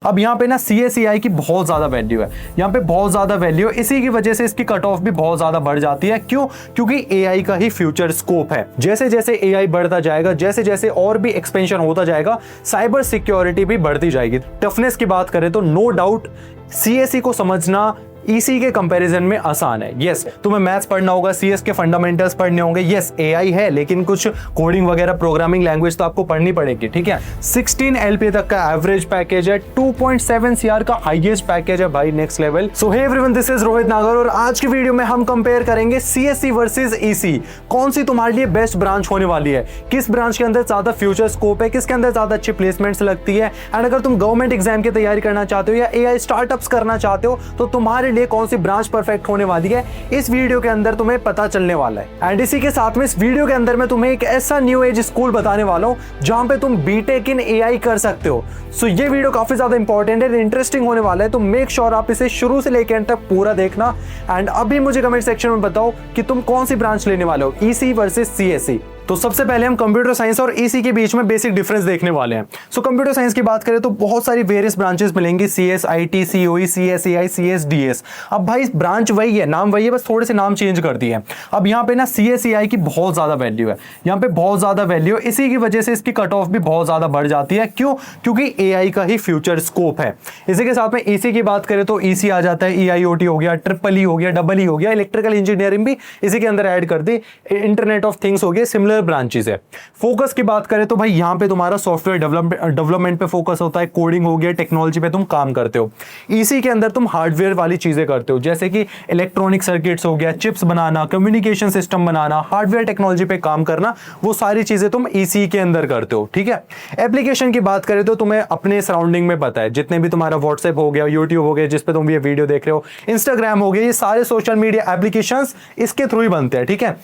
अब यहाँ पे ना CSEI की बहुत ज्यादा वैल्यू है, यहाँ पे बहुत ज्यादा वैल्यू है, इसी की वजह से इसकी कट ऑफ भी बहुत ज्यादा बढ़ जाती है। क्यों? क्योंकि AI का ही फ्यूचर स्कोप है। जैसे जैसे AI बढ़ता जाएगा, जैसे जैसे और भी एक्सपेंशन होता जाएगा, साइबर सिक्योरिटी भी बढ़ती जाएगी। टफनेस की बात करें तो नो डाउट CSE को समझना इसी के कंपैरिजन में आसान है। यस, तुम्हें मैथ्स पढ़ना होगा, CS के फंडामेंटल्स पढ़ने होंगे। यस, AI है, लेकिन कुछ कोडिंग वगैरह प्रोग्रामिंग लैंग्वेज तो आपको पढ़नी पड़ेगी। ठीक है, 16 LP तक का एवरेज पैकेज है, 2.7 CR का हाईएस्ट पैकेज है भाई, next level. So hey everyone, this is Rohit Nagar और आज की वीडियो में हम कंपेयर करेंगे CSE वर्सेस EC। कौन सी तुम्हारे लिए बेस्ट ब्रांच होने वाली है, किस ब्रांच के अंदर ज्यादा फ्यूचर स्कोप है, किसके अंदर ज्यादा अच्छी प्लेसमेंट्स लगती है। एंड अगर तुम गवर्नमेंट एग्जाम की तैयारी करना चाहते हो या AI स्टार्टअप्स करना चाहते हो तो तुम्हारे लिए कौन सी ब्रांच परफेक्ट होने वाली है, इस वीडियो के अंदर तुम्हें पता चलने वाला है। एंड इसी के साथ में इस वीडियो के अंदर मैं तुम्हें एक ऐसा न्यू एज स्कूल बताने वाला हूं जहां पे तुम बीटेक इन AI कर सकते हो। सो ये वीडियो काफी ज्यादा इंपॉर्टेंट है, इंटरेस्टिंग होने वाला है, तो मेक श्योर आप इसे शुरू से लेकर एंड तक पूरा देखना। एंड अभी मुझे कमेंट सेक्शन में बताओ कि तुम कौन सी ब्रांच लेने वाले हो, EC वर्सेस CSE। तो सबसे पहले हम कंप्यूटर साइंस और EC के बीच में बेसिक डिफरेंस देखने वाले हैं। सो कंप्यूटर साइंस की बात करें तो बहुत सारी वेरियस ब्रांचेस मिलेंगी, CS, IT, COE, CSEI, CS, DS। अब भाई ब्रांच वही है, नाम वही है, बस थोड़े से नाम चेंज कर दिए हैं। अब यहाँ पे ना CSEI की बहुत ज्यादा वैल्यू है, यहाँ पे बहुत ज्यादा वैल्यू है, इसी की वजह से इसकी कट ऑफ भी बहुत ज्यादा बढ़ जाती है। क्यों? क्योंकि AI का ही फ्यूचर स्कोप है। इसी के साथ में EC की बात करें तो EC आ जाता है, EIoT हो गया, EEE हो गया, EE हो गया, इलेक्ट्रिकल इंजीनियरिंग भी इसी के अंदर ऐड कर दी, इंटरनेट ऑफ थिंग्स हो गए, सिमिलर ब्रांचेस है। फोकस की बात करें तो भाई यहाँ पे तुम्हारा सॉफ्टवेयर डेवलपमेंट पे फोकस होता है, कोडिंग हो गया, टेक्नोलॉजी पे तुम काम करते हो। EC के अंदर तुम हार्डवेयर वाली चीजें करते हो, जैसे कि इलेक्ट्रॉनिक सर्किट्स हो गया, चिप्स बनाना, कम्युनिकेशन सिस्टम बनाना, हार्डवेयर टेक्नोलॉजी पे काम करना, वो सारी चीजें तुम EC के अंदर करते हो। ठीक है, एप्लीकेशन की बात करें तो तुम्हें अपने सराउंडिंग में पता है, जितने भी तुम्हारा व्हाट्सएप हो गया, यूट्यूब हो गया जिसपे तुम ये वीडियो देख रहे हो, इंस्टाग्राम हो गया, ये सारे सोशल मीडिया एप्लीकेशंस इसके थ्रू ही बनते हैं। ठीक है,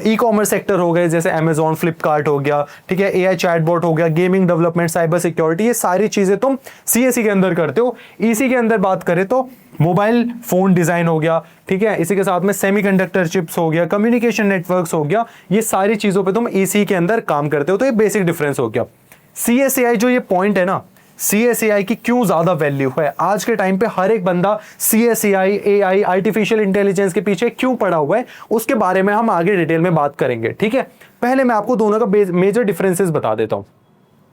ई-कॉमर्स सेक्टर हो गए जैसे Amazon, फ्लिपकार्ट हो गया, ठीक है, AI चैटबॉट हो गया, गेमिंग डेवलपमेंट, साइबर सिक्योरिटी, ये सारी चीजें तुम CSE के अंदर करते हो। EC के अंदर बात करें तो मोबाइल फोन डिजाइन हो गया, ठीक है, इसी के साथ में सेमीकंडक्टर चिप्स हो गया, कम्युनिकेशन नेटवर्क्स हो गया, ये सारी चीजों पे तुम EC के अंदर काम करते हो। तो ये बेसिक डिफरेंस हो गया। CSEI जो ये पॉइंट है ना, CSEI की क्यों ज्यादा वैल्यू है आज के टाइम पे, हर एक बंदा CSEI, AI, आर्टिफिशियल इंटेलिजेंस के पीछे क्यों पड़ा हुआ है, उसके बारे में हम आगे डिटेल में बात करेंगे। ठीक है, पहले मैं आपको दोनों का मेजर डिफरेंसेस बता देता हूं।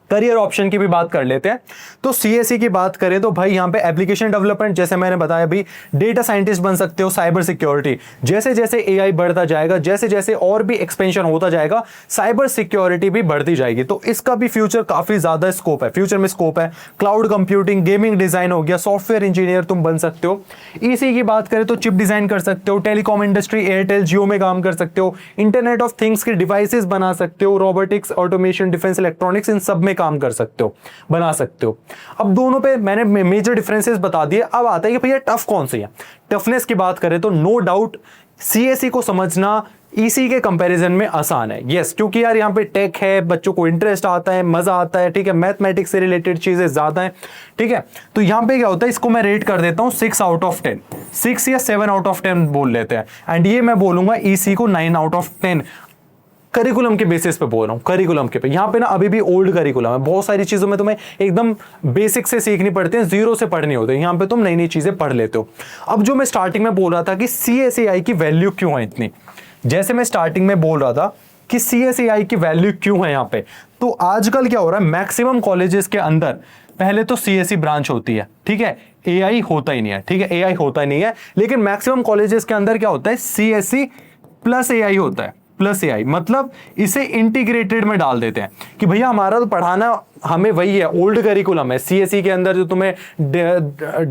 करियर ऑप्शन की भी बात कर लेते हैं। तो CSE की बात करें तो भाई यहाँ पे एप्लीकेशन डेवलपमेंट, जैसे मैंने बताया भी, डेटा साइंटिस्ट बन सकते हो, साइबर सिक्योरिटी, जैसे जैसे AI बढ़ता जाएगा, जैसे जैसे और भी एक्सपेंशन होता जाएगा, साइबर सिक्योरिटी भी बढ़ती जाएगी, तो इसका भी फ्यूचर काफी ज्यादा स्कोप है, फ्यूचर में स्कोप है। क्लाउड कंप्यूटिंग, गेमिंग डिजाइन हो गया, सॉफ्टवेयर इंजीनियर तुम बन सकते हो। EC की बात करें तो चिप डिजाइन कर सकते हो, टेलीकॉम इंडस्ट्री, एयरटेल, जियो में काम कर सकते हो, इंटरनेट ऑफ थिंग्स के डिवाइसेस बना सकते हो, रोबोटिक्स, ऑटोमेशन, डिफेंस इलेक्ट्रॉनिक्स, इन सब में काम कर सकते हो, बना सकते हो। अब दोनों पे मैंने मेजर डिफरेंसेस बता दिए। अब आता है कि भैया टफ कौन सी है। टफनेस की बात करें तो नो डाउट CSE को समझना EC के कंपैरिजन में आसान है। यस, क्योंकि यार यहाँ पे टेक है, बच्चों को इंटरेस्ट आता है, मजा आता है, ठीक है, मैथमेटिक्स से रिलेटेड चीजें ज्यादा है। ठीक है, तो यहाँ पे क्या होता है, इसको मैं रेट कर देता हूँ 6 आउट ऑफ 10, 6 या 7 आउट ऑफ 10 बोल लेते हैं। एंड ये मैं बोलूंगा EC को 9 आउट ऑफ 10, करिकुलम के बेसिस पे बोल रहा हूँ, करिकुलम के पे। यहाँ पे ना अभी भी ओल्ड करिकुलम है, बहुत सारी चीजों में तुम्हें एकदम बेसिक से सीखनी पड़ती है, जीरो से पढ़नी होती है, यहाँ पे तुम नई नई चीजें पढ़ लेते हो। अब जो मैं स्टार्टिंग में बोल रहा था कि CSEI की वैल्यू क्यों है इतनी, जैसे मैं स्टार्टिंग में बोल रहा था कि CSEI की वैल्यू क्यों है यहाँ पे, तो आजकल क्या हो रहा है, मैक्सिमम कॉलेजेस के अंदर पहले तो CSE ब्रांच होती है, ठीक है, AI होता ही नहीं है, ठीक है, AI होता ही नहीं है, लेकिन मैक्सिमम कॉलेजेस के अंदर क्या होता है, CSE प्लस AI होता है, प्लस AI, मतलब इसे इंटीग्रेटेड में डाल देते हैं कि भैया हमारा तो पढ़ाना हमें वही है, ओल्ड करिकुलम है। CSE के अंदर जो तुम्हें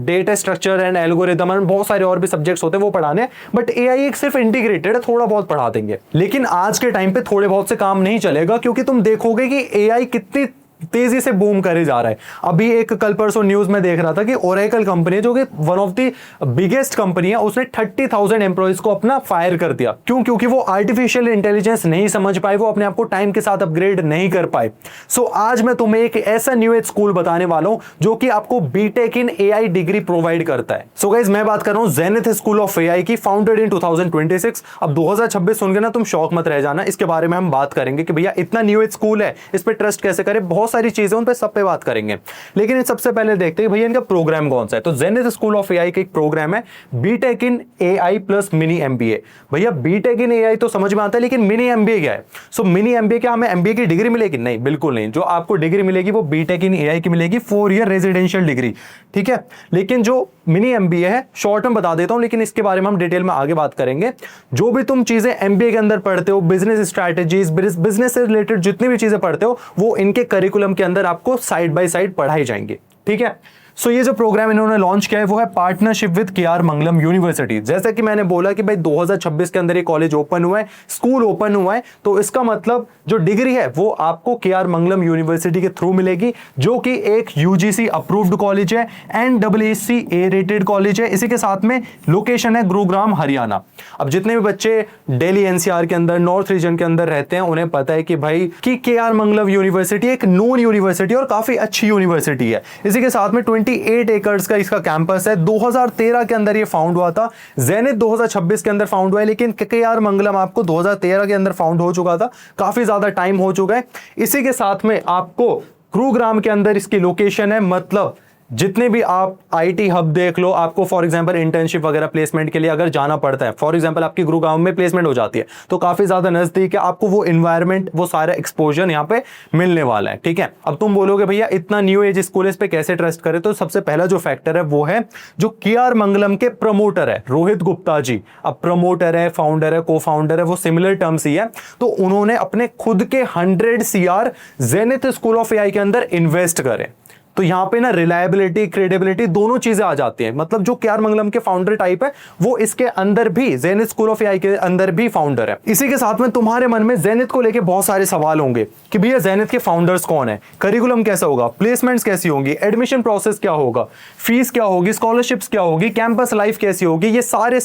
data structure and algorithm and बहुत सारे और भी सब्जेक्ट्स होते हैं वो पढ़ाने, बट AI एक सिर्फ इंटीग्रेटेड है, थोड़ा बहुत पढ़ा देंगे। लेकिन आज के टाइम पे थोड़े बहुत से काम नहीं चलेगा, क्योंकि तुम देखोगे कि AI कितनी तेजी से बूम करे जा रहा है। अभी एक कल परसों न्यूज में देख रहा था कि ओरेकल कंपनी जो कि one of the biggest company है, उसने 30,000 एम्प्लॉइज को अपना फायर कर दिया। क्यों? क्योंकि वो आर्टिफिशियल इंटेलिजेंस नहीं समझ पाए, वो अपने आप को टाइम के साथ अपग्रेड नहीं कर पाए। सो आज मैं तुम्हें एक ऐसा न्यू एज स्कूल बताने वाला हूं जो कि आपको बीटेक इन AI डिग्री प्रोवाइड करता है। सो गाइस, मैं बात कर रहा हूं जेनिथ स्कूल ऑफ AI की, फाउंडेड इन 2026। अब 2026 सुन के ना तुम शौक मत रह जाना, इसके बारे में हम बात करेंगे कि भैया इतना न्यू एज स्कूल है, इस पर ट्रस्ट कैसे करें। बहुत सारी चीजें उन पे सब पे बात करेंगे। लेकिन सबसे पहले देखते हैं भैया इनका प्रोग्राम कौन सा है। तो जेनिथ स्कूल ऑफ एआई का एक प्रोग्राम है बीटेक इन एआई प्लस मिनी एमबीए। भैया बीटेक इन एआई तो समझ में आता है, लेकिन मिनी एमबीए क्या है? सो मिनी एमबीए क्या हमें एमबीए की डिग्री मिलेगी? नहीं, बिल्कुल नहीं। जो आपको डिग्री मिलेगी वो बीटेक इन एआई की मिलेगी, 4 ईयर रेजिडेंशियल डिग्री, ठीक है। लेकिन जो मिनी एमबीए है, शॉर्ट में बता देता हूं, लेकिन इसके बारे में हम डिटेल में आगे बात करेंगे। जो भी तुम चीजें एमबीए के अंदर पढ़ते हो, बिजनेस स्ट्रैटेजीज, बिजनेस से रिलेटेड जितनी भी चीजें पढ़ते हो, वो इनके करिकुलम के अंदर आपको साइड बाय साइड पढ़ाई जाएंगी, ठीक है। सो ये जो प्रोग्राम इन्होंने लॉन्च किया है वो है partnership with KR Mangalam university. जैसा कि मैंने बोला कि भाई 2026 के अंदर ये कॉलेज ओपन हुआ है, स्कूल ओपन हुआ है, तो इसका मतलब जो डिग्री है वो आपको केआर मंगलम यूनिवर्सिटी के थ्रू मिलेगी, जो कि एक यूजीसी अप्रूव्ड कॉलेज है, NAAC ए रेटेड कॉलेज है। इसी के साथ में लोकेशन है गुरुग्राम हरियाणा। अब जितने भी बच्चे दिल्ली एनसीआर के अंदर, नॉर्थ रीजन के अंदर रहते हैं, उन्हें पता है कि भाई कि केआर मंगलम यूनिवर्सिटी एक नोन यूनिवर्सिटी और काफी अच्छी यूनिवर्सिटी है। इसी के साथ में 28 एकर्स का इसका कैंपस है। 2013 के अंदर ये फाउंड हुआ था। जेनिथ 2026 के अंदर फाउंड हुआ है, लेकिन केआर मंगलम आपको 2013 के अंदर फाउंड हो चुका था। काफी ज्यादा टाइम हो चुका है। इसी के साथ में आपको गुरुग्राम के अंदर इसकी लोकेशन है। मतलब जितने भी आप आईटी हब देख लो, आपको फॉर एग्जांपल इंटर्नशिप वगैरह प्लेसमेंट के लिए अगर जाना पड़ता है, फॉर एग्जांपल आपकी गुरुग्राम में प्लेसमेंट हो जाती है, तो काफी ज्यादा नजदीक है, आपको वो एनवायरनमेंट, वो सारा एक्सपोजर यहाँ पे मिलने वाला है, ठीक है। अब तुम बोलोगे भैया इतना न्यू एज स्कूल इस पे कैसे ट्रस्ट करें? तो सबसे पहला जो फैक्टर है वो है जो केआर मंगलम के प्रमोटर है रोहित गुप्ता जी। अब प्रमोटर है, फाउंडर है, को फाउंडर है, वो सिमिलर टर्म्स ही है। तो उन्होंने अपने खुद के 100 CR zenith school of AI के अंदर इन्वेस्ट करे। तो यहां पे ना रिलायबिलिटी, क्रेडिबिलिटी दोनों चीजें आ जाती हैं। मतलब जो केआर मंगलम के फाउंडर टाइप है वो इसके अंदर भी, जेनिथ स्कूल ऑफ एआई के अंदर भी फाउंडर है। इसी के साथ में तुम्हारे मन में जेनिथ को लेके बहुत सारे सवाल होंगे कि भैया जेनिथ के फाउंडर्स कौन है, करिकुलम कैसा होगा, प्लेसमेंट्स कैसी होंगी, एडमिशन प्रोसेस क्या होगा, फीस क्या होगी, स्कॉलरशिप्स क्या होगी, कैंपस लाइफ कैसी होगी। ये सारे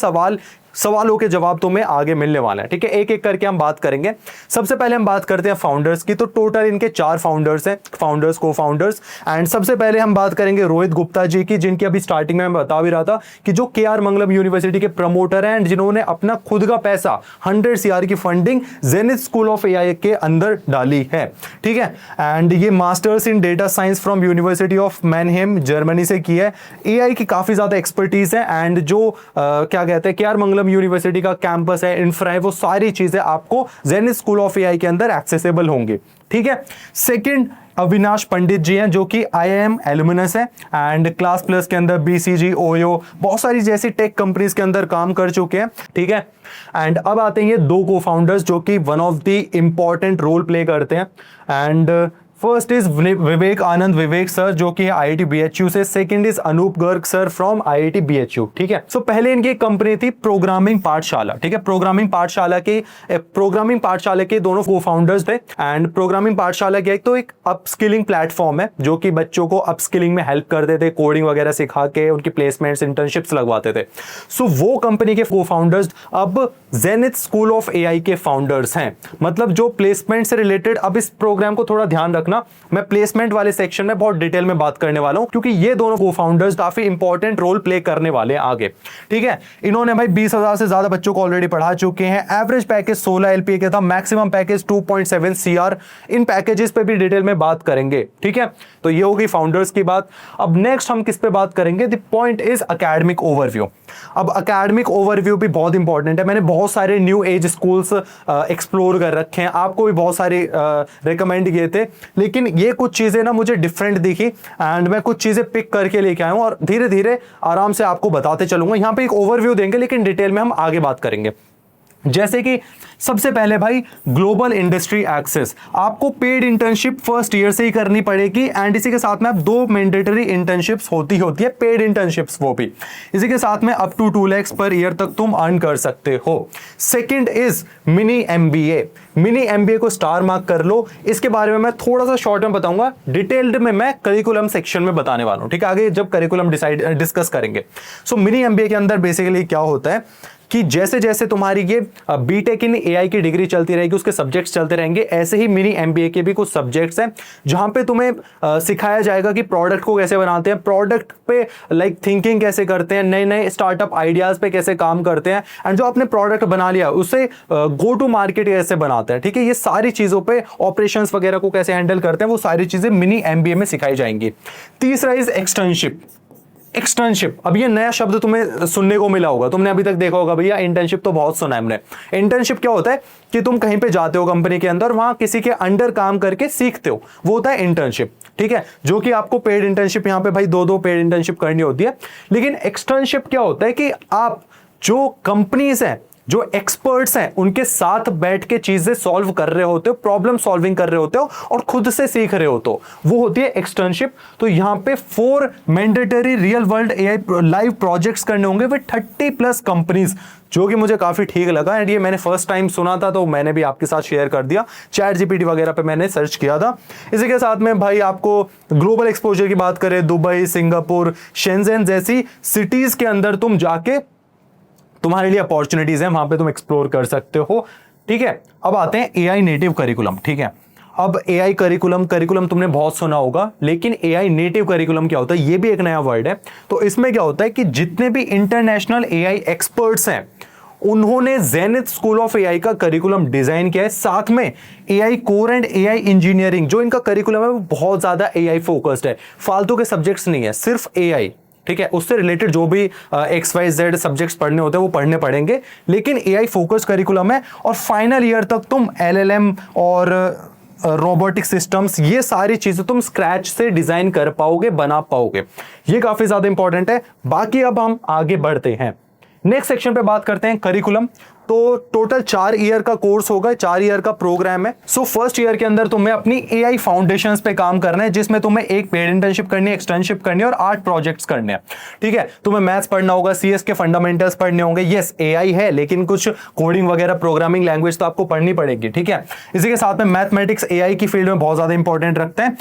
सवालों के जवाब तुम्हें आगे मिलने वाला है, ठीक है। एक एक करके हम बात करेंगे। सबसे पहले हम बात करते हैं फाउंडर्स की। तो टोटल इनके 4 फाउंडर्स हैं, फाउंडर्स, को फाउंडर्स। एंड सबसे पहले हम बात करेंगे रोहित गुप्ता जी की, जिनकी अभी स्टार्टिंग में मैं बता भी रहा था कि जो केआर मंगलम यूनिवर्सिटी के प्रमोटर हैं एंड जिन्होंने अपना खुद का पैसा 100 CR की funding zenith school of AI के अंदर डाली है, ठीक है। एंड ये masters in data science from university of Mannheim Germany से की है। एआई की काफी ज्यादा एक्सपर्टीज है। एंड जो क्या कहते हैं केआर मंगलम यूनिवर्सिटी का कैंपस है, इंफ्रा है, वो सारी चीजें आपको जेनिथ स्कूल ऑफ एआई के अंदर एक्सेसिबल होंगी, ठीक है। सेकंड अविनाश पंडित जी हैं, जो कि IIM एलुमिनस है एंड क्लास प्लस के अंदर BCG, ओयो, बहुत सारी जैसी टेक कंपनीज के अंदर काम कर चुके हैं, ठीक है। एंड अब आते हैं ये 2 को फाउंडर्स जो कि one of the important role play करते हैं। And first is Vivek Anand Vivek sir, जो कि IIT BHU से। Second is Anoop Garg sir from IIT BHU, ठीक है। सो पहले इनकी कंपनी थी प्रोग्रामिंग पाठशाला, ठीक है। प्रोग्रामिंग पाठशाला के दोनों को फाउंडर्स थे। एंड प्रोग्रामिंग पाठशाला क्या है? तो एक अपस्किलिंग प्लेटफॉर्म है जो कि बच्चों को अपस्किलिंग में हेल्प करते थे, कोडिंग वगैरह सिखा के उनकी प्लेसमेंट्स, इंटर्नशिप्स लगवाते थे। सो वो कंपनी के को फाउंडर्स अब जेनिथ स्कूल ऑफ एआई के फाउंडर्स हैं। मतलब जो प्लेसमेंट से रिलेटेड, अब इस प्रोग्राम को थोड़ा ध्यान रखना, मैं प्लेसमेंट वाले सेक्शन में बहुत डिटेल में बात करने वाला हूं, क्योंकि ये दोनों को-फाउंडर्स काफी इंपॉर्टेंट रोल प्ले करने वाले हैं आगे, ठीक है। इन्होंने भाई 20,000 से ज्यादा बच्चों को ऑलरेडी पढ़ा चुके हैं। एवरेज पैकेज 16 LPA का था, मैक्सिमम पैकेज 2.7 CR। इन पैकेजेस पे भी डिटेल में बात करेंगे, ठीक है। तो ये होगी फाउंडर्स की बात। अब नेक्स्ट हम किस पे बात करेंगे? The point is academic overview. अब एकेडमिक ओवरव्यू भी बहुत इंपॉर्टेंट है। मैंने बहुत सारे न्यू एज स्कूल्स एक्सप्लोर कर रखे हैं, आपको भी बहुत सारे रिकमेंड किए थे, लेकिन ये कुछ चीजें ना मुझे डिफरेंट दिखी एंड मैं कुछ चीजें पिक करके लेके आया हूं और धीरे धीरे आराम से आपको बताते चलूंगा। यहां पे एक ओवरव्यू देंगे, लेकिन डिटेल में हम आगे बात करेंगे। जैसे कि सबसे पहले भाई ग्लोबल इंडस्ट्री एक्सेस, आपको पेड इंटर्नशिप फर्स्ट ईयर से ही करनी पड़ेगी। एंड इसी के साथ में आप 2 मैंडेटरी इंटर्नशिप्स होती है, पेड इंटर्नशिप्स वो भी। इसी के साथ में up to 2 lakhs per year तक तुम अर्न कर सकते हो। Second is mini MBA. Mini MBA को स्टार मार्क कर लो। इसके बारे में मैं थोड़ा सा शॉर्ट में बताऊंगा, डिटेल्ड में मैं करिकुलम सेक्शन में बताने वाला हूं, ठीक है, आगे जब करिकुलम डिस्कस करेंगे। सो मिनी एमबीए के अंदर बेसिकली क्या होता है कि जैसे जैसे तुम्हारी ये बीटेक इन एआई की डिग्री चलती रहेगी, उसके सब्जेक्ट्स चलते रहेंगे, ऐसे ही मिनी एमबीए के भी कुछ सब्जेक्ट्स हैं जहां पे तुम्हें सिखाया जाएगा कि प्रोडक्ट को कैसे बनाते हैं, प्रोडक्ट पे लाइक थिंकिंग कैसे करते हैं, नए नए स्टार्टअप आइडियाज पे कैसे काम करते हैं, एंड जो आपने प्रोडक्ट बना लिया उसे गो टू मार्केट कैसे बनाते हैं। बनाते हैं, ठीक है। ये सारी चीजों पे ऑपरेशंस वगैरह को कैसे हैंडल करते हैं वो सारी चीजें मिनी एमबीए में सिखाई जाएंगी। तीसरा इज एक्सटर्नशिप। एक्सटर्नशिप, अब ये नया शब्द तुम्हें सुनने को मिला होगा, तुमने अभी तक देखा होगा भैया इंटर्नशिप तो बहुत सुना है हमने। इंटर्नशिप क्या होता है कि तुम कहीं पे जाते हो कंपनी के अंदर, वहां किसी के अंडर काम करके सीखते हो, वो होता है इंटर्नशिप, ठीक है। जो कि आपको पेड इंटर्नशिप यहाँ पे भाई दो पेड इंटर्नशिप करनी होती है। लेकिन एक्सटर्नशिप क्या होता है कि आप जो कंपनीज हैं, जो एक्सपर्ट्स हैं, उनके साथ बैठ के चीजें सॉल्व कर रहे होते हो, प्रॉब्लम सॉल्विंग कर रहे होते हो और खुद से सीख रहे हो, तो वो होती है एक्सटर्नशिप। तो यहां पे 4 mandatory real world AI live projects करने होंगे विद 30+ कंपनीज, जो कि मुझे काफी ठीक लगा एंड ये मैंने फर्स्ट टाइम सुना था तो मैंने भी आपके साथ शेयर कर दिया। चैट जीपीटी वगैरह पे मैंने सर्च किया था। इसी के साथ में भाई आपको ग्लोबल एक्सपोजर की बात करें, दुबई, सिंगापुर, शेंजेन जैसी सिटीज के अंदर तुम जाके, तुम्हारे लिए अपॉर्चुनिटीज हैं, वहां पे तुम एक्सप्लोर कर सकते हो, ठीक है। अब आते हैं एआई नेटिव करिकुलम, ठीक है। अब एआई करिकुलम तुमने बहुत सुना होगा, लेकिन एआई नेटिव करिकुलम क्या होता है ये भी एक नया वर्ड है। तो इसमें क्या होता है कि जितने भी इंटरनेशनल एआई एक्सपर्ट्स हैं उन्होंने जेनिथ स्कूल ऑफ एआई का करिकुलम डिजाइन किया है। साथ में AI core and AI engineering जो इनका करिकुलम है वो बहुत ज्यादा एआई फोकस्ड है, फालतू के सब्जेक्ट्स नहीं है, सिर्फ एआई, ठीक है। उससे रिलेटेड जो भी XYZ सब्जेक्ट्स पढ़ने होते हैं वो पढ़ने पड़ेंगे, लेकिन एआई फोकस करिकुलम है। और फाइनल ईयर तक तुम LLM और रोबोटिक सिस्टम्स, ये सारी चीजें तुम स्क्रैच से डिजाइन कर पाओगे, बना पाओगे। ये काफी ज्यादा इंपॉर्टेंट है। बाकी अब हम आगे बढ़ते हैं, नेक्स्ट सेक्शन पे बात करते हैं करिकुलम। तो टोटल 4 ईयर का कोर्स होगा, 4 ईयर का प्रोग्राम है। सो फर्स्ट ईयर के अंदर तुम्हें अपनी एआई फाउंडेशंस पे काम करना है, जिसमें तुम्हें एक पेड इंटर्नशिप करनी है, एक्सटर्नशिप करनी है और 8 प्रोजेक्ट्स करने हैं, ठीक है। तुम्हें मैथ्स पढ़ना होगा, CS के फंडामेंटल्स पढ़ने होंगे। यस एआई है लेकिन कुछ कोडिंग वगैरह प्रोग्रामिंग लैंग्वेज तो आपको पढ़नी पड़ेगी, ठीक है। इसी के साथ में मैथमेटिक्स एआई की फील्ड में बहुत ज्यादा इंपॉर्टेंट रखते हैं।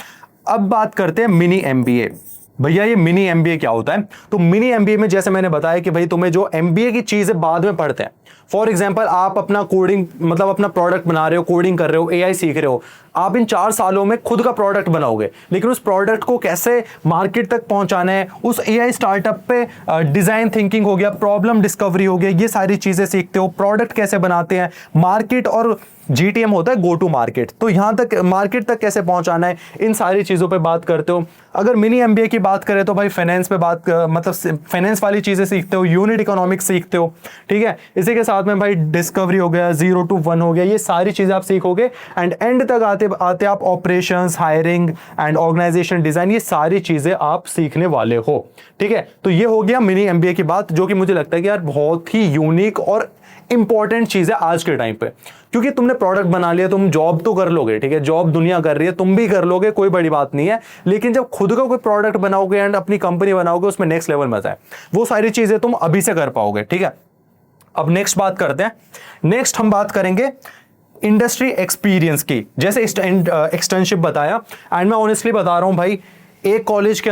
अब बात करते हैं मिनी एमबीए। भैया ये मिनी एमबीए क्या होता है? तो मिनी एमबीए में जैसे मैंने बताया कि भाई तुम्हें जो एमबीए की चीजें बाद में पढ़ते हैं, फॉर एग्जांपल आप अपना कोडिंग मतलब अपना प्रोडक्ट बना रहे हो, कोडिंग कर रहे हो, एआई सीख रहे हो, आप इन 4 सालों में खुद का प्रोडक्ट बनाओगे, लेकिन उस प्रोडक्ट को कैसे मार्केट तक पहुंचाना है, उस एआई स्टार्टअप पे डिजाइन थिंकिंग हो गया, प्रॉब्लम डिस्कवरी हो गया, ये सारी चीजें सीखते हो। प्रोडक्ट कैसे बनाते हैं, मार्केट और GTM होता है गो टू मार्केट, तो यहां तक मार्केट तक कैसे पहुंचाना है, इन सारी चीजों पे बात करते हो। अगर मिनी एमबीए की बात करें तो भाई फाइनेंस पे बात मतलब फाइनेंस वाली चीजें सीखते हो, यूनिट इकोनॉमिक्स सीखते हो, ठीक है। इसी के साथ में भाई डिस्कवरी हो गया, 0 to 1 हो गया, ये सारी चीजें आप सीखोगे एंड एंड तक आते आते आप operations, hiring and organisation design, ये सारी चीजें आप सीखने वाले हो, ठीक है। तो ये हो गया मिनी एमबीए की बात, जो कि मुझे लगता है कि यार बहुत ही यूनिक और इंपॉर्टेंट चीज है आज के टाइम पे, क्योंकि तुमने प्रोडक्ट बना लिया, तुम जॉब तो कर लोगे, ठीक है, जॉब दुनिया कर रही है, तुम भी कर लोगे, कोई बड़ी बात नहीं है, लेकिन जब खुद का कोई प्रोडक्ट बनाओगे एंड अपनी कंपनी बनाओगे, उसमें नेक्स्ट लेवल मजा है। वो सारी चीजें तुम अभी से कर पाओगे, ठीक है। अब नेक्स्ट बात करते हैं, नेक्स्ट हम बात करेंगे इंडस्ट्री एक्सपीरियंस की। जैसे एक्सटर्नशिप बताया एंड मैं ऑनेस्टली बता रहा हूं भाई, एक कॉलेज के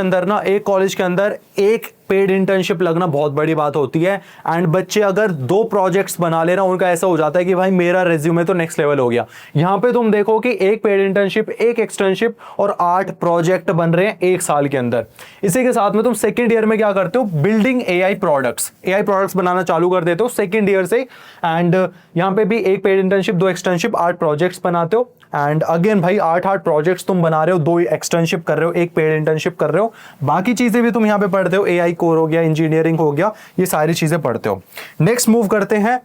अंदर एक पेड इंटर्नशिप लगना बहुत बड़ी बात होती है एंड बच्चे अगर 2 प्रोजेक्ट्स बना ले रहा, उनका ऐसा हो जाता है कि भाई मेरा रेज्यूमे तो नेक्स्ट लेवल हो गया। यहां पे तुम देखो कि एक पेड इंटर्नशिप, एक एक्सटर्नशिप और 8 प्रोजेक्ट बन रहे हैं 1 साल के अंदर। इसी के साथ में तुम सेकेंड ईयर में क्या करते हो, बिल्डिंग एआई प्रोडक्ट्स बनाना चालू कर देते हो सेकेंड ईयर से। एंड यहां पे भी एक पेड इंटर्नशिप, 2 एक्सटर्नशिप, 8 प्रोजेक्ट्स बनाते हो एंड अगेन भाई 8 प्रोजेक्ट्स तुम बना रहे हो, 2 एक्सटर्नशिप कर रहे हो, एक पेड इंटर्नशिप कर रहे हो, बाकी चीजें भी तुम यहां पे पढ़ते हो, एआई कोर हो गया, इंजीनियरिंग हो गया, ये सारी चीजें पढ़ते हो। नेक्स्ट मूव करते हैं,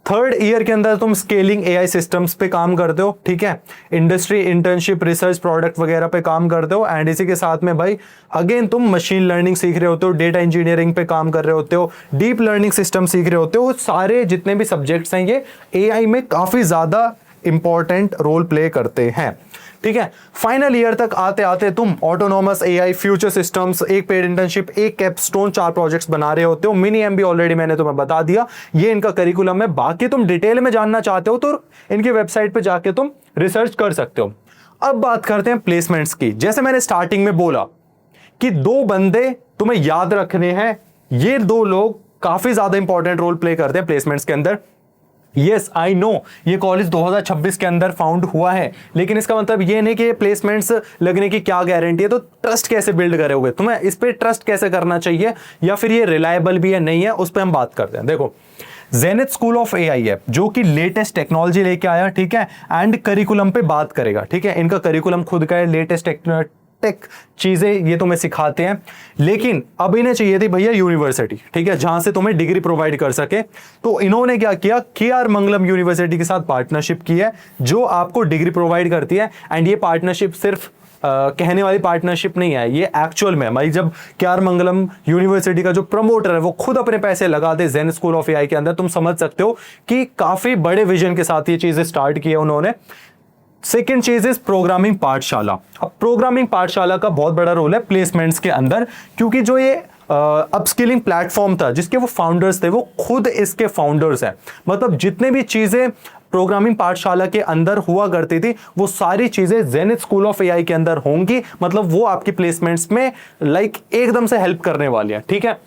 थर्ड ईयर के अंदर तुम स्केलिंग एआई सिस्टम्स पे काम करते हो, ठीक है, इंडस्ट्री इंटर्नशिप, रिसर्च, प्रोडक्ट वगैरह पे काम करते हो एंड इसी के साथ में भाई अगेन तुम मशीन लर्निंग सीख रहे होते हो, डेटा इंजीनियरिंग पे काम कर रहे होते हो, डीप लर्निंग सिस्टम सीख रहे होते हो। सारे जितने भी सब्जेक्ट्स हैं ये एआई में काफी ज्यादा इंपॉर्टेंट रोल प्ले करते हैं, ठीक है। फाइनल ईयर तक आते आते तुम ऑटोनॉमस एआई, फ्यूचर सिस्टम्स, एक पेड इंटर्नशिप, एक कैपस्टोन, 4 प्रोजेक्ट्स बना रहे होते हो। मिनी एमबी ऑलरेडी मैंने तुम्हें बता दिया, ये इनका करिकुलम है। बाकी तुम डिटेल में जानना चाहते हो तो इनकी वेबसाइट पे जाके तुम रिसर्च कर सकते हो। अब बात करते हैं प्लेसमेंट्स की। जैसे मैंने स्टार्टिंग में बोला कि 2 बंदे तुम्हें याद रखने हैं, ये 2 लोग काफी ज्यादा इंपॉर्टेंट रोल प्ले करते हैं प्लेसमेंट्स के अंदर। यस आई नो ये कॉलेज 2026 के अंदर फाउंड हुआ है, लेकिन इसका मतलब ये नहीं कि प्लेसमेंट्स लगने की क्या गारंटी है। तो ट्रस्ट कैसे बिल्ड करोगे, तुम्हें इस पे ट्रस्ट कैसे करना चाहिए, या फिर ये रिलायबल भी है नहीं है, उस पर हम बात करते हैं। देखो जेनिथ स्कूल ऑफ एआई है जो कि लेटेस्ट टेक्नोलॉजी लेके आया, ठीक है, एंड करिकुलम पे बात करेगा, ठीक है। इनका करिकुलम खुद का है, लेटेस्ट टेक चीजें ये तुम्हें सिखाते हैं, लेकिन अब इन्हें चाहिए थी भैया यूनिवर्सिटी, ठीक है, जहां से तुम्हें डिग्री प्रोवाइड कर सके। तो इन्होंने क्या किया, केआर मंगलम यूनिवर्सिटी के साथ पार्टनरशिप की है जो आपको डिग्री प्रोवाइड करती है। एंड ये पार्टनरशिप सिर्फ कहने वाली पार्टनरशिप नहीं है, ये एक्चुअल में भाई जब केआर मंगलम यूनिवर्सिटी का जो प्रमोटर है वो खुद अपने पैसे लगा दे जेनिथ स्कूल ऑफ एआई के अंदर, तुम समझ सकते हो कि काफी बड़े विजन के साथ ये चीजें स्टार्ट की है उन्होंने। सेकेंड चीज इज प्रोग्रामिंग पाठशाला। अब प्रोग्रामिंग पाठशाला का बहुत बड़ा रोल है प्लेसमेंट्स के अंदर, क्योंकि जो ये अपस्किलिंग प्लेटफॉर्म था जिसके वो फाउंडर्स थे वो खुद इसके फाउंडर्स हैं। मतलब जितने भी चीजें प्रोग्रामिंग पाठशाला के अंदर हुआ करती थी वो सारी चीजें जेनिथ स्कूल ऑफ एआई के अंदर होंगी। मतलब वो आपकी प्लेसमेंट्स में एकदम से हेल्प करने वाली है, ठीक है।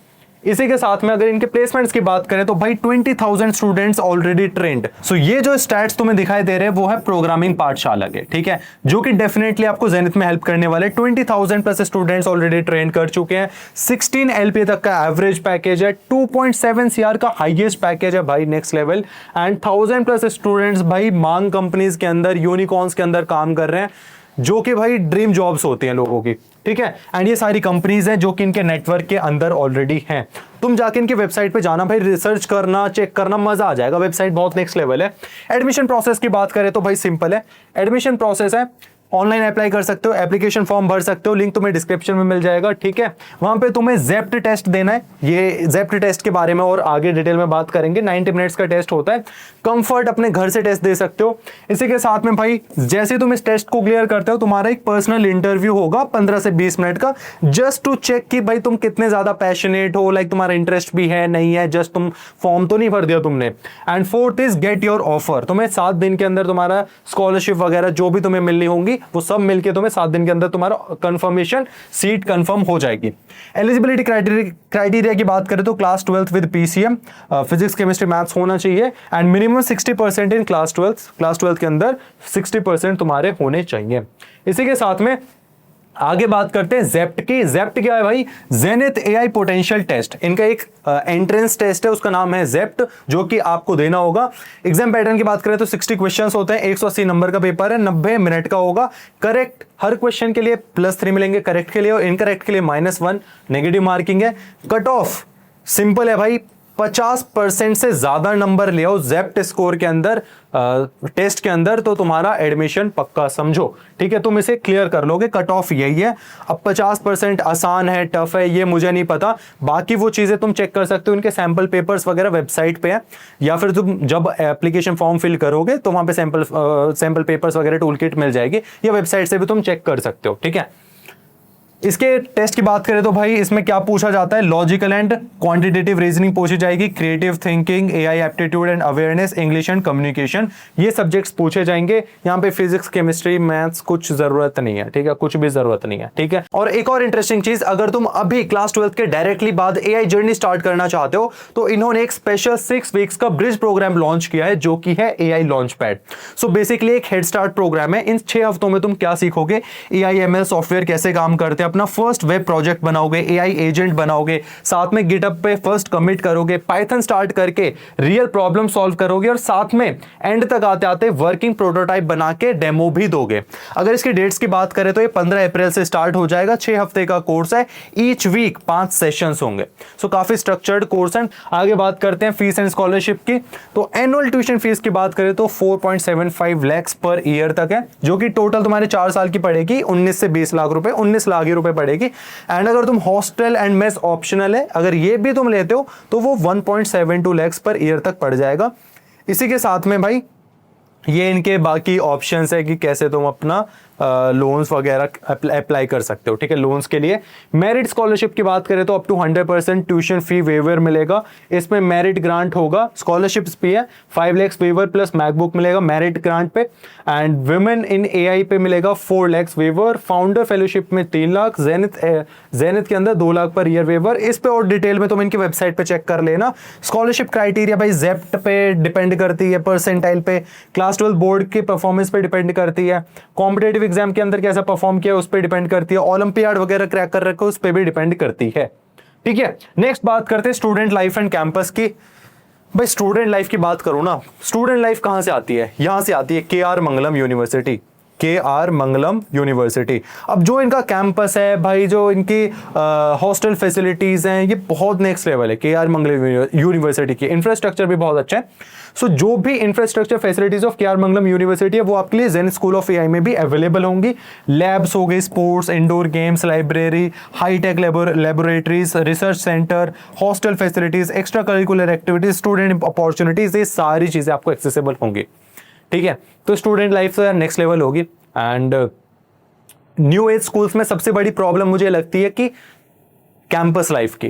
इसी के साथ में अगर इनके प्लेसमेंट्स की बात करें तो भाई 20,000 स्टूडेंट्स ऑलरेडी ट्रेंड। सो ये जो स्टैट्स तुम्हें दिखाई दे रहे हैं वो है प्रोग्रामिंग पाठशाला के, ठीक है, जो कि डेफिनेटली आपको जेनिथ में हेल्प करने वाले। 20,000 प्लस स्टूडेंट्स ऑलरेडी ट्रेन कर चुके हैं। 16 LP तक का एवरेज पैकेज है, 2.7 CR का हाईएस्ट पैकेज है भाई, next level. And 1000 plus students भाई मांग कंपनीज के अंदर, यूनिकॉर्न्स के अंदर काम कर रहे हैं, जो कि भाई ड्रीम जॉब्स होती हैं लोगों की, ठीक है। एंड ये सारी कंपनीज हैं जो कि इनके नेटवर्क के अंदर ऑलरेडी हैं। तुम जाके इनके वेबसाइट पे जाना भाई, रिसर्च करना, चेक करना, मजा आ जाएगा। वेबसाइट बहुत नेक्स्ट लेवल है। एडमिशन प्रोसेस की बात करें तो भाई सिंपल है। एडमिशन प्रोसेस है, ऑनलाइन अप्लाई कर सकते हो, एप्लीकेशन फॉर्म भर सकते हो, लिंक तुम्हें डिस्क्रिप्शन में मिल जाएगा, ठीक है। वहां पे तुम्हें जेप्ट टेस्ट देना है। ये जेप्ट टेस्ट के बारे में और आगे डिटेल में बात करेंगे। 90 मिनट्स का टेस्ट होता है। कंफर्ट अपने घर से टेस्ट दे सकते हो। इसी के साथ में भाई जैसे तुम इस टेस्ट को क्लियर करते हो तुम्हारा एक पर्सनल इंटरव्यू होगा 15 से 20 मिनट का, जस्ट टू चेक कि भाई तुम कितने ज्यादा पैशनेट हो, तुम्हारा इंटरेस्ट भी है नहीं है, जस्ट तुम फॉर्म तो नहीं भर दिया तुमने। And fourth is get your offer. तुम्हें 7 दिन के अंदर तुम्हारा स्कॉलरशिप वगैरह जो भी तुम्हें मिलनी होंगी वो सब मिलके तुम्हें 7 दिन के अंदर तुम्हारा कंफर्मेशन सीट कंफर्म हो जाएगी। एलिजिबिलिटी क्राइटेरिया की बात करें तो class 12th with PCM, physics chemistry maths होना चाहिए। And minimum 60% in class 12th के अंदर 60% तुम्हारे होने चाहिए। इसी के साथ में आगे बात करते हैं जेप्ट की। जेप्ट क्या है भाई? Zenith AI potential test. इनका एक एंट्रेंस टेस्ट है, उसका नाम है जेप्ट, जो कि आपको देना होगा। एग्जाम पैटर्न की बात करें तो 60 क्वेश्चंस होते हैं, 180 नंबर का पेपर है, 90 मिनट का होगा। करेक्ट हर क्वेश्चन के लिए +3 मिलेंगे करेक्ट के लिए, और इनकरेक्ट के लिए -1 नेगेटिव मार्किंग है। कट ऑफ सिंपल है भाई, 50% से ज्यादा नंबर ले आओ जेप्ट स्कोर के अंदर, टेस्ट के अंदर, तो तुम्हारा एडमिशन पक्का समझो, ठीक है। तुम इसे क्लियर कर लोगे, कट ऑफ यही है। अब 50% आसान है, टफ है, ये मुझे नहीं पता। बाकी वो चीजें तुम चेक कर सकते हो, उनके सैंपल पेपर्स वगैरह वेबसाइट पे है, या फिर तुम जब एप्लीकेशन फॉर्म फिल करोगे तो वहां पे सैंपल पेपर्स वगैरह टूल किट मिल जाएगी, या वेबसाइट से भी तुम चेक कर सकते हो, ठीक है। इसके टेस्ट की बात करें तो भाई इसमें क्या पूछा जाता है? लॉजिकल एंड क्वांटिटेटिव रीजनिंग पूछी जाएगी, creative thinking, AI aptitude and awareness, English and communication, ये सब्जेक्ट्स पूछे जाएंगे। यहाँ पे फिजिक्स केमिस्ट्री मैथ्स कुछ जरूरत नहीं है, ठीक है, कुछ भी जरूरत नहीं है, ठीक है। और एक और इंटरेस्टिंग चीज, अगर तुम अभी क्लास 12th के डायरेक्टली बाद एआई जर्नी स्टार्ट करना चाहते हो तो इन्होंने एक स्पेशल 6 वीक्स का ब्रिज प्रोग्राम लॉन्च किया है, जो कि है AI launch pad. So basically एक हेड स्टार्ट प्रोग्राम है। इन 6 हफ्तों में तुम क्या सीखोगे? एआई एमएल सॉफ्टवेयर कैसे काम करते हैं, अपना फर्स्ट वेब प्रोजेक्ट बनाओगे, एआई एजेंट बनाओगे, साथ में गिटहब पे फर्स्ट कमिट करोगे, पाइथन स्टार्ट करके रियल प्रॉब्लम सॉल्व करोगे, और साथ में एंड तक आते आते वर्किंग प्रोटोटाइप बना के डेमो भी दोगे। अगर इसकी डेट्स की बात करें तो ये 15 अप्रैल से स्टार्ट हो जाएगा। 6 हफ्ते का कोर्स है, ईच वीक 5 सेशंस होंगे। सो काफी स्ट्रक्चर्ड कोर्स है। आगे बात करते हैं फीस एंड स्कॉलरशिप की। तो एनुअल ट्यूशन फीस की बात करें तो 4.75 लाख पर ईयर तक है, जो कि टोटल तुम्हारे 4 साल की पड़ेगी 19 से 20 लाख रुपए, 19 लाख ही रुपए पड़ेगी। एंड अगर तुम हॉस्टल एंड मेस ऑप्शनल है, अगर ये भी तुम लेते हो तो वो 1.72 लाख पर ईयर तक पड़ जाएगा। इसी के साथ में भाई ये इनके बाकी ऑप्शंस है कि कैसे तुम अपना लोन्स वगैरह अप्लाई कर सकते हो, ठीक है। लोन्स के लिए मेरिट स्कॉलरशिप की बात करें तो up to 100% tuition fee waiver मिलेगा। इसमें मेरिट ग्रांट होगा, स्कॉलरशिप्स भी है। 5 लाख वेवर प्लस मैकबुक मिलेगा मेरिट ग्रांट पे। एंड वुमेन इन एआई पे मिलेगा 4 लाख वेवर। फाउंडर फेलोशिप में 3 लाख, जेनिथ के अंदर 2 लाख पर ईयर वेवर। इस पे और डिटेल में तुम इनकी वेबसाइट पे चेक कर लेना। स्कॉलरशिप क्राइटेरिया भाई जेप्ट पे डिपेंड करती है, परसेंटाइल पे, क्लास 12 बोर्ड के परफॉर्मेंस पे डिपेंड करती है, कॉम्पिटेटिव एग्जाम के अंदर कैसा परफॉर्म किया उस पर डिपेंड करती है, ओलंपियाड वगैरह क्रैक कर रखे उस पर भी डिपेंड करती है, ठीक है। नेक्स्ट बात करते हैं स्टूडेंट लाइफ एंड कैंपस की। भाई स्टूडेंट लाइफ की बात करूँ ना, स्टूडेंट लाइफ कहाँ से आती है? यहाँ से आती है के.आर. मंगलम यूनिवर्सिटी। के.आर. मंगलम यूनिवर्सिटी। अब जो इनका कैंपस है भाई, जो इनकी हॉस्टल फैसिलिटीज़ हैं, ये बहुत नेक्स्ट लेवल है। के.आर. मंगलम यूनिवर्सिटी की इंफ्रास्ट्रक्चर भी बहुत अच्छा है। सो जो भी infrastructure facilities of KR. Mangalam university है वो आपके लिए जेन स्कूल ऑफ एआई में भी अवेलेबल होंगी। लैब्स हो गए, sports, indoor games, library, hitech laboratories, research centre, hostel facilities, extra curricular activities, student opportunities, ये सारी चीज़ें आपको एक्सेसिबल होंगी। ठीक है, तो स्टूडेंट लाइफ तो यार नेक्स्ट लेवल होगी। एंड न्यू एज स्कूल्स में सबसे बड़ी प्रॉब्लम मुझे लगती है कि कैंपस लाइफ की,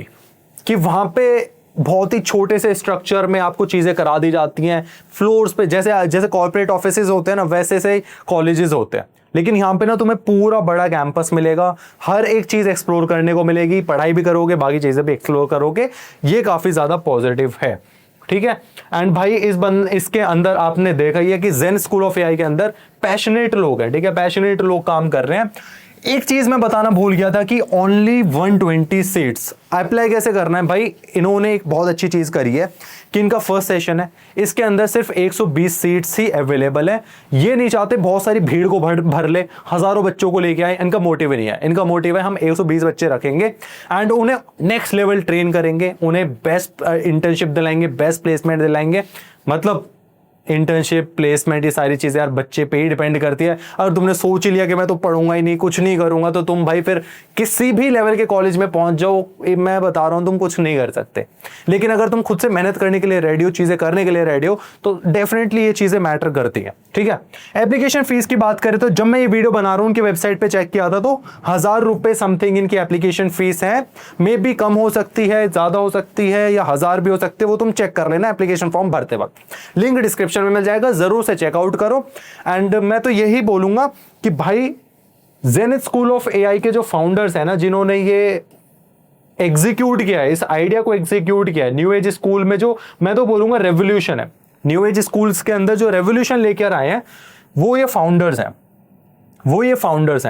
कि वहां पे बहुत ही छोटे से स्ट्रक्चर में आपको चीजें करा दी जाती हैं, फ्लोर्स पे, जैसे कॉर्पोरेट ऑफिसेज होते हैं ना, वैसे से कॉलेजेस होते हैं। लेकिन यहाँ पे ना तुम्हें पूरा बड़ा कैंपस मिलेगा, हर एक चीज एक्सप्लोर करने को मिलेगी, पढ़ाई भी करोगे, बाकी चीजें भी एक्सप्लोर करोगे, ये काफी ज्यादा पॉजिटिव है। ठीक है, एंड भाई इसके अंदर आपने देखा ही है कि जेन स्कूल ऑफ एआई के अंदर पैशनेट लोग हैं। ठीक है, पैशनेट लोग काम कर रहे हैं। एक चीज मैं बताना भूल गया था कि ओनली 120 सीट्स। अप्लाई कैसे करना है भाई? इन्होंने एक बहुत अच्छी चीज करी है कि इनका फर्स्ट सेशन है, इसके अंदर सिर्फ 120 सीट्स ही अवेलेबल है। ये नहीं चाहते बहुत सारी भीड़ को भर ले, हजारों बच्चों को लेके आए, इनका मोटिव नहीं है। इनका मोटिव है हम 120 बच्चे रखेंगे एंड उन्हें नेक्स्ट लेवल ट्रेन करेंगे, उन्हें बेस्ट इंटर्नशिप दिलाएंगे, बेस्ट प्लेसमेंट दिलाएंगे। मतलब इंटर्नशिप, प्लेसमेंट, ये सारी चीजें यार बच्चे पे ही डिपेंड करती है। अगर तुमने सोच ही लिया कि मैं तो पढ़ूंगा ही नहीं, कुछ नहीं करूंगा, तो तुम भाई फिर किसी भी लेवल के कॉलेज में पहुंच जाओ, मैं बता रहा हूं तुम कुछ नहीं कर सकते। लेकिन अगर तुम खुद से मेहनत करने के लिए रेडी हो, चीजें करने के लिए रेडी हो, तो डेफिनेटली ये चीजें मैटर करती है। ठीक है, एप्लीकेशन फीस की बात करें तो जब मैं ये वीडियो बना रहा हूं, उनकी वेबसाइट पे चेक किया था तो 1000 रुपए समथिंग इनकी एप्लीकेशन फीस है। मे भी कम हो सकती है, ज्यादा हो सकती है, या 1000 भी हो सकते हैं, वो तुम चेक कर लेना एप्लीकेशन फॉर्म भरते वक्त। लिंक डिस्क्रिप्शन में मिल जाएगा, जरूर से चेकआउट करो। एंड मैं तो यही बोलूंगा कि भाई जेनिथ स्कूल ऑफ एआई के जो फाउंडर्स हैं ना, जिन्होंने ये एग्जीक्यूट किया है, इस आइडिया को एग्जीक्यूट किया है, न्यू एज स्कूल में जो मैं तो बोलूंगा रेवोल्यूशन है, न्यू एज स्कूल्स के अंदर जो रेवोल्यूशन लेकर आए हैं, वो ये फाउंडर्स हैं।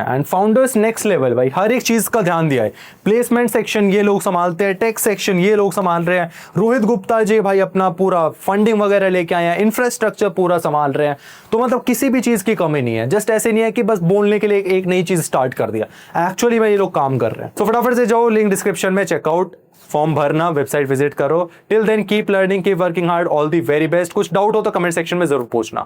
एंड फाउंडर्स नेक्स्ट लेवल भाई, हर एक चीज का ध्यान दिया है। प्लेसमेंट सेक्शन ये लोग संभालते हैं, टेक सेक्शन ये लोग संभाल रहे हैं, रोहित गुप्ता जी भाई अपना पूरा फंडिंग वगैरह लेके आए हैं, इंफ्रास्ट्रक्चर पूरा संभाल रहे हैं। तो मतलब किसी भी चीज की कमी नहीं है। जस्ट ऐसे नहीं है कि बस बोलने के लिए एक नई चीज स्टार्ट कर दिया, एक्चुअली भाई ये लोग काम कर रहे हैं। तो फटाफट से जाओ, लिंक डिस्क्रिप्शन में, चेकआउट, फॉर्म भरना, वेबसाइट विजिट करो। Till then keep learning, keep working hard, all the very best. कुछ डाउट हो तो कमेंट सेक्शन में जरूर पूछना।